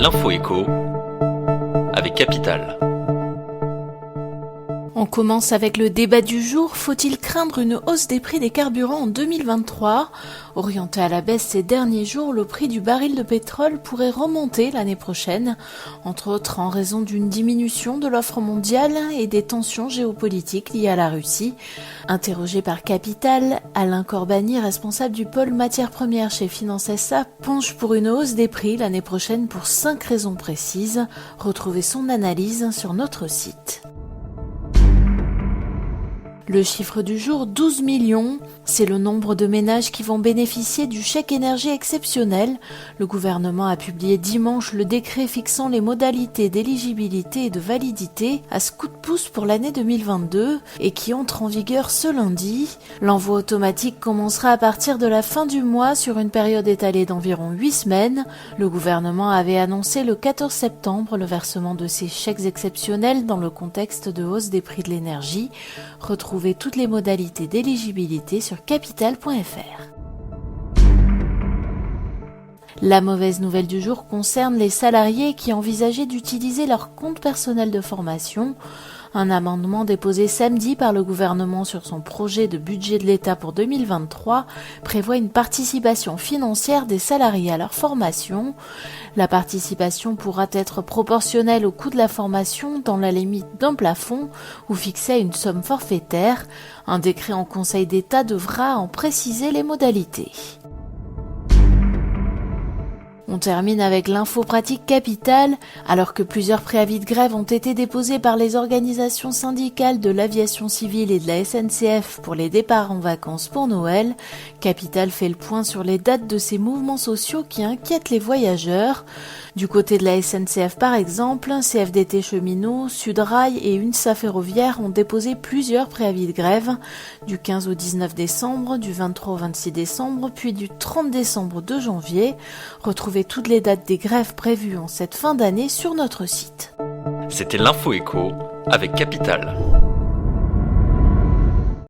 L'info écho avec Capital. On commence avec le débat du jour. Faut-il craindre une hausse des prix des carburants en 2023 ? Orienté à la baisse ces derniers jours, le prix du baril de pétrole pourrait remonter l'année prochaine, entre autres en raison d'une diminution de l'offre mondiale et des tensions géopolitiques liées à la Russie. Interrogé par Capital, Alain Corbani, responsable du pôle matières premières chez Finance SA, penche pour une hausse des prix l'année prochaine pour 5 raisons précises. Retrouvez son analyse sur notre site. Le chiffre du jour, 12 millions, c'est le nombre de ménages qui vont bénéficier du chèque énergie exceptionnel. Le gouvernement a publié dimanche le décret fixant les modalités d'éligibilité et de validité à ce coup de pouce pour l'année 2022 et qui entre en vigueur ce lundi. L'envoi automatique commencera à partir de la fin du mois sur une période étalée d'environ 8 semaines. Le gouvernement avait annoncé le 14 septembre le versement de ces chèques exceptionnels dans le contexte de hausse des prix de l'énergie. Retrouvez toutes les modalités d'éligibilité sur capital.fr. La mauvaise nouvelle du jour concerne les salariés qui envisageaient d'utiliser leur compte personnel de formation. Un amendement déposé samedi par le gouvernement sur son projet de budget de l'État pour 2023 prévoit une participation financière des salariés à leur formation. La participation pourra être proportionnelle au coût de la formation dans la limite d'un plafond ou fixée à une somme forfaitaire. Un décret en Conseil d'État devra en préciser les modalités. On termine avec l'info pratique Capital. Alors que plusieurs préavis de grève ont été déposés par les organisations syndicales de l'aviation civile et de la SNCF pour les départs en vacances pour Noël, Capital fait le point sur les dates de ces mouvements sociaux qui inquiètent les voyageurs. Du côté de la SNCF par exemple, CFDT Cheminots, Sudrail et UNSA Ferroviaire ont déposé plusieurs préavis de grève du 15 au 19 décembre, du 23 au 26 décembre, puis du 30 décembre au 2 janvier. Retrouvez toutes les dates des grèves prévues en cette fin d'année sur notre site. C'était l'Info écho avec Capital.